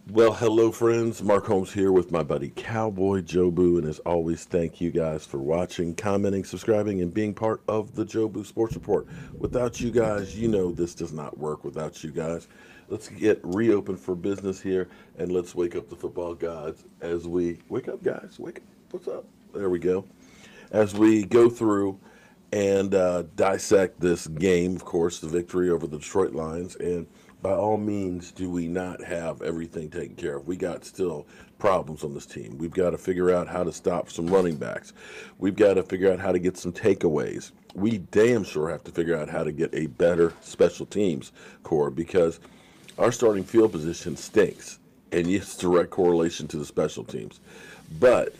Well, hello, friends. Mark Holmes here with my buddy Cowboy Jobu. And as always, thank you guys for watching, commenting, subscribing, and being part of the Jobu Sports Report. Without you guys, you know this does not work without you guys. Let's get reopened for business here and let's wake up the football gods as we wake up, guys. Wake up. What's up? There we go. As we go through and dissect this game, of course, the victory over the Detroit Lions. And by all means, do we not have everything taken care of? We got still problems on this team. We've got to figure out how to stop some running backs. We've got to figure out how to get some takeaways. We damn sure have to figure out how to get a better special teams core because our starting field position stinks, and it's direct correlation to the special teams. But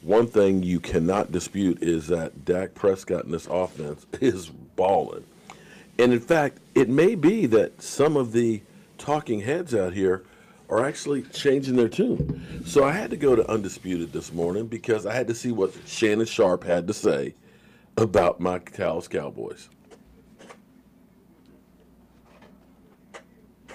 one thing you cannot dispute is that Dak Prescott in this offense is balling. And in fact, it may be that some of the talking heads out here are actually changing their tune. So I had to go to Undisputed this morning because I had to see what Shannon Sharp had to say about my Dallas Cowboys.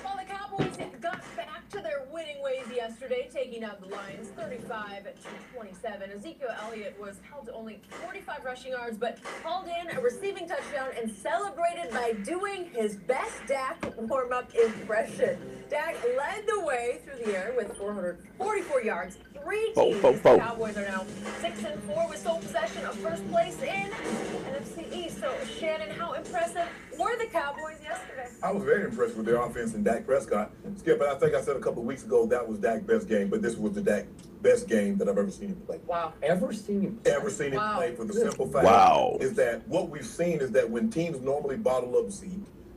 Well, the Cowboys got back to their winning ways yesterday, taking out the Lions 35-27. Ezekiel Elliott was held to only 45 rushing yards, but hauled in a receiving touchdown and celebrated by doing his best Dak warm-up impression. Dak led the way through the air with 444 yards, three teams. The Cowboys are now 6-4 with sole possession of first place in NFC East. So, Shannon, how impressive were the Cowboys yesterday? I was very impressed with their offense and Dak Prescott. Skip, but I think I said a couple of weeks ago that was Dak's best game, but this was the Dak best game that I've ever seen him play. Wow. Ever seen him play? Ever seen him play for the simple fact is that what we've seen is that when teams normally bottle up Zeke,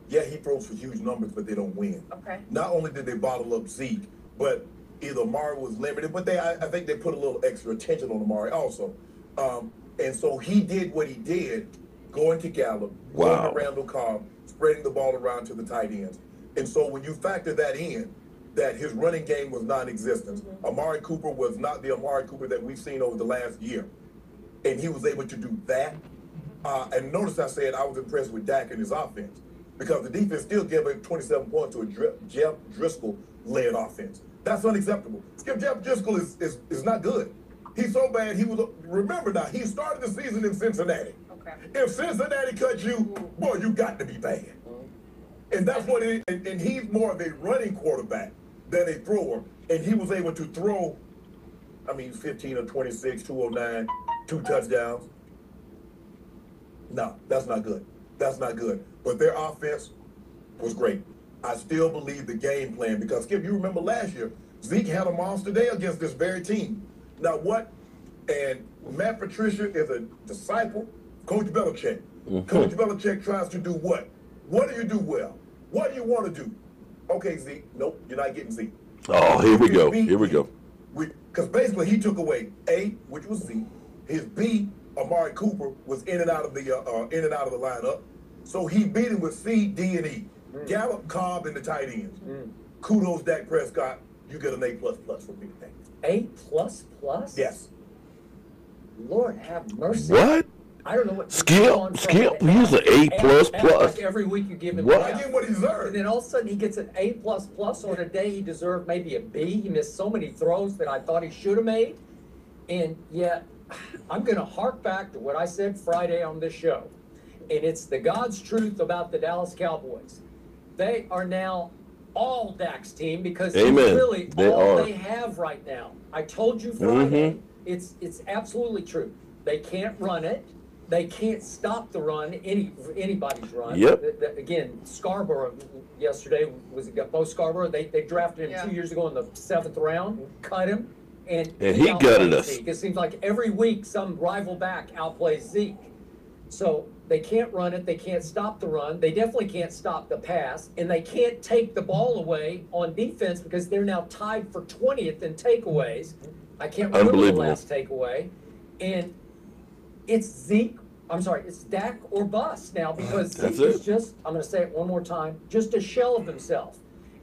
yeah, he throws for huge numbers, but they don't win. Okay. Not only did they bottle up Zeke, but either Amari was limited, but I think they put a little extra attention on Amari also. And so he did what he did, going to Gallup, going to Randall Cobb, spreading the ball around to the tight ends. And so when you factor that in, that his running game was non-existent. Amari Cooper was not the Amari Cooper that we've seen over the last year. And he was able to do that. And notice I said I was impressed with Dak and his offense because the defense still gave up 27 points to a Jeff Driscoll-led offense. That's unacceptable. Jeff Driscoll is not good. He's so bad, remember now, he started the season in Cincinnati. Okay. If Cincinnati cut you, boy, you got to be bad. And that's what it is. And he's more of a running quarterback than a thrower. And he was able to throw, 15 or 26, 209, 2 touchdowns. No, that's not good. That's not good. But their offense was great. I still believe the game plan because, Skip, you remember last year, Zeke had a monster day against this very team. Now what? And Matt Patricia is a disciple of Coach Belichick. Coach Belichick tries to do what? What do you do well? What do you want to do? Okay, Zeke. Nope, you're not getting Zeke. Oh, here we go. Here we go. Because basically he took away A, which was Zeke. His B, Amari Cooper, was in and out of the lineup. So he beat him with C, D, and E. Gallup, Cobb, and the tight ends. Kudos, Dak Prescott. You get an A++ from me today. A++? Yes. Lord have mercy. What? I don't know what. Skip, he's an A++. Like every week you give him. What? I give him what he deserved. And then all of a sudden he gets an A++ on a day he deserved maybe a B. He missed so many throws that I thought he should have made. And yet, I'm going to hark back to what I said Friday on this show. And it's the God's truth about the Dallas Cowboys. They are now all Dak's team because it's really all they have right now. I told you Friday, it's absolutely true. They can't run it. They can't stop the run, anybody's run. Yep. Again, Scarborough yesterday, was it Bo Scarborough? They drafted him 2 years ago in the 7th round, cut him, and he gutted us. Zeke. It seems like every week some rival back outplays Zeke. So they can't run it. They can't stop the run. They definitely can't stop the pass. And they can't take the ball away on defense because they're now tied for 20th in takeaways. I can't remember the last takeaway. And it's it's Dak or bust now because Zeke is just, I'm going to say it one more time, just a shell of himself.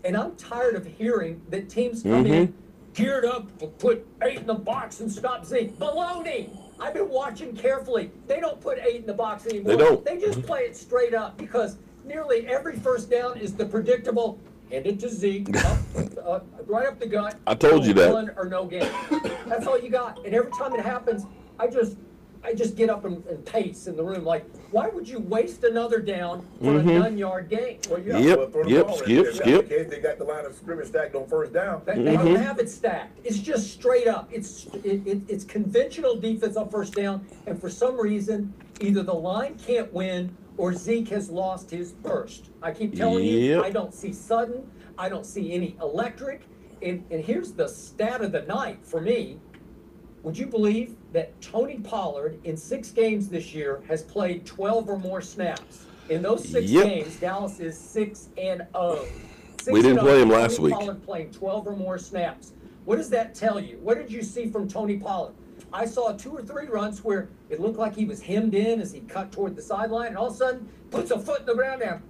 And I'm tired of hearing that teams come in geared up to put 8 in the box and stop Zeke. Baloney! I've been watching carefully. They don't put 8 in the box anymore. They don't. They just play it straight up because nearly every first down is the predictable hand it to Zeke, right up the gut. I told you that. One or no game. That's all you got. And every time it happens, I just get up and pace in the room. Like, why would you waste another down for a 9-yard gain? Well, yeah, Yep, well, throw the yep, ball in. skip, If that's skip. the case, they got the line of scrimmage stacked on first down. They don't have it stacked. It's just straight up. It's conventional defense on first down, and for some reason, either the line can't win or Zeke has lost his burst. I keep telling you, Yep. I don't see sudden. I don't see any electric. And here's the stat of the night for me. Would you believe that Tony Pollard in 6 games this year has played 12 or more snaps? In those 6 Yep. games, Dallas is 6-0. We didn't play him last Tony week. Pollard playing 12 or more snaps. What does that tell you? What did you see from Tony Pollard? I saw 2 or 3 runs where it looked like he was hemmed in as he cut toward the sideline, and all of a sudden puts a foot in the ground and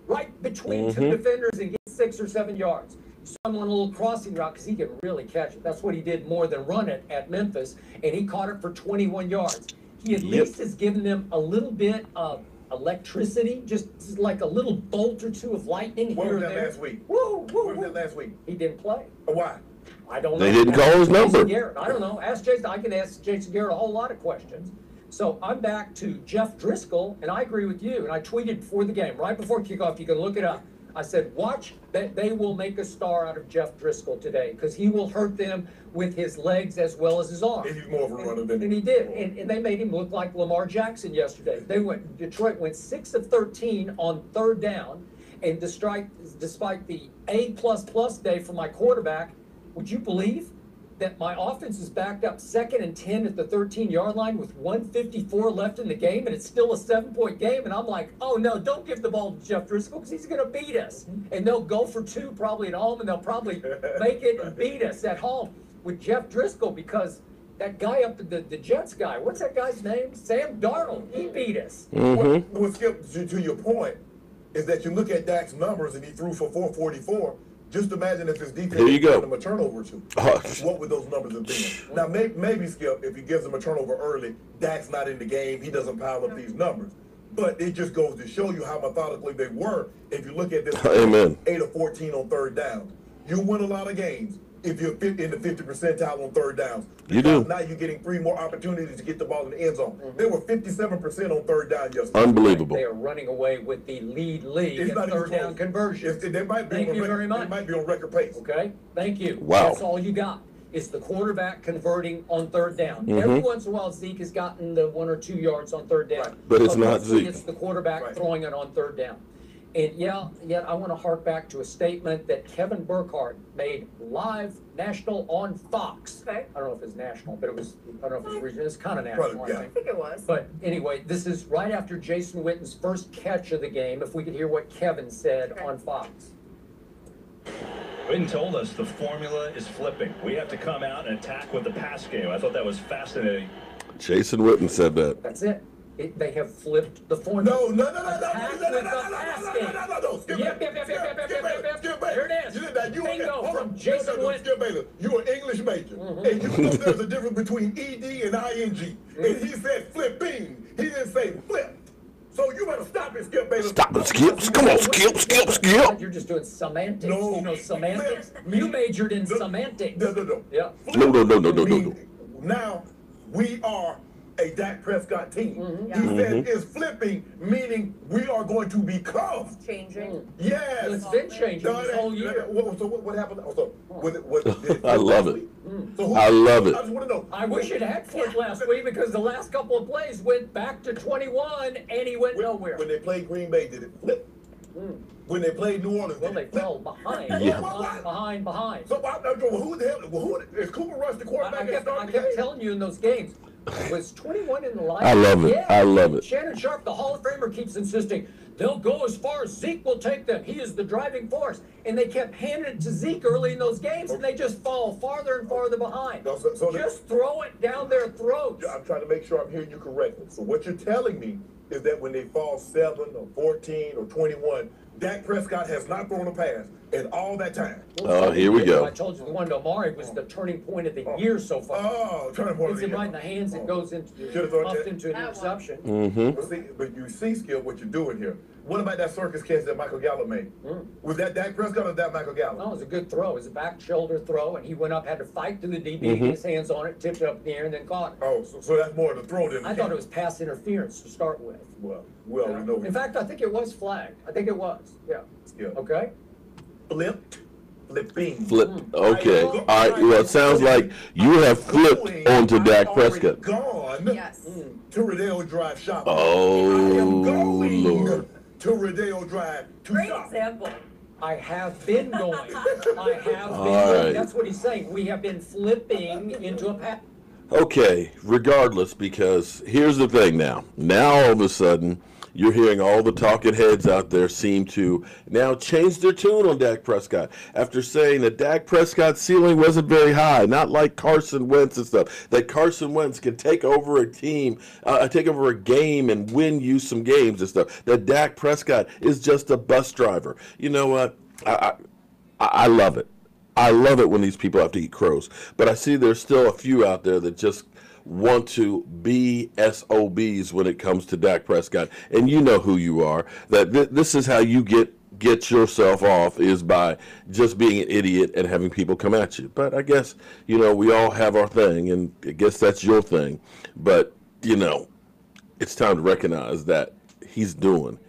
right between 2 defenders and gets 6 or 7 yards. Saw him on a little crossing route because he can really catch it. That's what he did more than run it at Memphis, and he caught it for 21 yards. He at least has given them a little bit of electricity, just like a little bolt or 2 of lightning What here was or that there. last week? Woo, What woo, was woo. that last week? He didn't play. Why? I don't know. They didn't Ask call his Jason number. Garrett. I don't know. Ask Jason. I can ask Jason Garrett a whole lot of questions. So I'm back to Jeff Driscoll, and I agree with you. And I tweeted before the game, right before kickoff, you can look it up. I said, watch that they will make a star out of Jeff Driscoll today because he will hurt them with his legs as well as his arms. And he's more of a runner than And he did. And they made him look like Lamar Jackson yesterday. Detroit went 6 of 13 on 3rd down. And despite the A++ day for my quarterback, would you believe that my offense is backed up 2nd and 10 at the 13-yard line with 1:54 left in the game, and it's still a 7-point game? And I'm like, oh no, don't give the ball to Jeff Driscoll because he's going to beat us. And they'll go for 2 probably at home, and they'll probably make it and beat us at home with Jeff Driscoll because that guy up the Jets guy, what's that guy's name? Sam Darnold. He beat us. What Skip, to your point, is that you look at Dak's numbers and he threw for 444. Just imagine if his defense Here you go. gave him a turnover or 2. What would those numbers have been? Now, maybe Skip, if he gives him a turnover early, Dak's not in the game. He doesn't pile up these numbers. But it just goes to show you how methodically they were. If you look at this, Amen. 8 of 14 on 3rd down. You win a lot of games if you're in the 50th percentile on 3rd downs. You do. Now you're getting 3 more opportunities to get the ball in the end zone. They were 57% on 3rd down yesterday. Unbelievable. They are running away with the league It's in not even 3rd down close. conversions. They might be Thank on you very much. They might be on record pace. Okay, thank you. Wow. That's all you got is the quarterback converting on 3rd down. Every once in a while, Zeke has gotten the 1 or 2 yards on 3rd down. But it's not mostly Zeke. It's the quarterback Right. throwing it on 3rd down. And yet I want to hark back to a statement that Kevin Burkhardt made live national on Fox. Okay. I don't know if it's national, but I don't know if it's regional. It's kind of national, Probably, yeah. I I think. think it was. But anyway, this is right after Jason Witten's first catch of the game. If we could hear what Kevin said on Fox. Witten told us the formula is flipping. We have to come out and attack with the pass game. I thought that was fascinating. Jason Witten said that. That's it. They have flipped the formula. No. Attack with the pass game. Skip Yep. There it is. Bingo from Jason Witten. Skip Baylor, you're an English major, and you know there's a difference between ED and ING. And he said flipping. He didn't say flip. So you better stop it, Skip Baylor. Stop it, Skip. Come on, Skip. You're just doing semantics. No. You know semantics. You majored in semantics. No. Yeah. No. Now we are a Dak Prescott team. Yeah. He said it's flipping, meaning we are going to become. Changing. Yes. It's been changing No, this whole year. So what happened? So did it I love it. So who, I love it. I just want to know. I wish it had flipped last week because the last couple of plays went back to 21 and he went nowhere. When they played Green Bay, did it flip? When they played New Orleans, Well, did they it flip? fell behind. Yeah. Behind. So who the hell? Is Cooper Rush the quarterback that I started the kept game? telling you in those games, was 21 in the line? I love it. Yeah. I love it. Shannon Sharp, the Hall of Famer, keeps insisting they'll go as far as Zeke will take them. He is the driving force. And they kept handing it to Zeke early in those games, and they just fall farther and farther behind. No, so Just throw it down their throats. I'm trying to make sure I'm hearing you correctly. So what you're telling me is that when they fall 7 or 14 or 21, Dak Prescott has not thrown a pass in all that time. Oh, here we go. I told you the one to Amari was the turning point of the year so far. Oh, turning point. Hits it right in the hands and goes Should've thought off that. into an That one. interception. But you see, Skip, what you're doing here. What about that circus catch that Michael Gallup made? Was that Dak Prescott or that Michael Gallup? No, it was a good throw. It was a back shoulder throw, and he went up, had to fight through the DB, get his hands on it, tipped it up in the air, and then caught it. Oh, so that's more of the throw than the I thought it was pass interference to start with. Well, we already know. In fact, I think it was flagged. I think it was. Yeah. Yeah. Okay. Flipping. Flipped. Okay. All right. Well, it sounds like you have flipped onto Dak Prescott. Gone Yes. to Rodeo Drive shopping. Oh, I am going Lord. to Rodeo Drive to Great shop. example. I have been going. I have been All going. right. That's what he's saying. We have been flipping into a pass. Okay, regardless, because here's the thing now. Now all of a sudden, you're hearing all the talking heads out there seem to now change their tune on Dak Prescott after saying that Dak Prescott's ceiling wasn't very high, not like Carson Wentz and stuff, that Carson Wentz can take over a team, take over a game and win you some games and stuff, that Dak Prescott is just a bus driver. You know what? I love it. I love it when these people have to eat crows. But I see there's still a few out there that just want to be SOBs when it comes to Dak Prescott. And you know who you are. That this is how you get yourself off, is by just being an idiot and having people come at you. But I guess, you know, we all have our thing, and I guess that's your thing. But, you know, it's time to recognize that he's balling.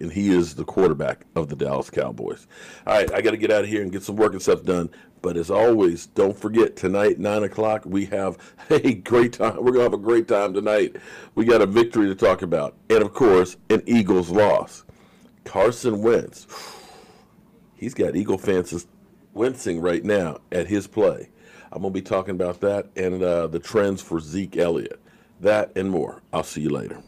And he is the quarterback of the Dallas Cowboys. All right, I got to get out of here and get some work and stuff done. But as always, don't forget, tonight, 9 o'clock, we have a great time. We're going to have a great time tonight. We got a victory to talk about. And, of course, an Eagles loss. Carson Wentz. He's got Eagle fans wincing right now at his play. I'm going to be talking about that and the trends for Zeke Elliott. That and more. I'll see you later.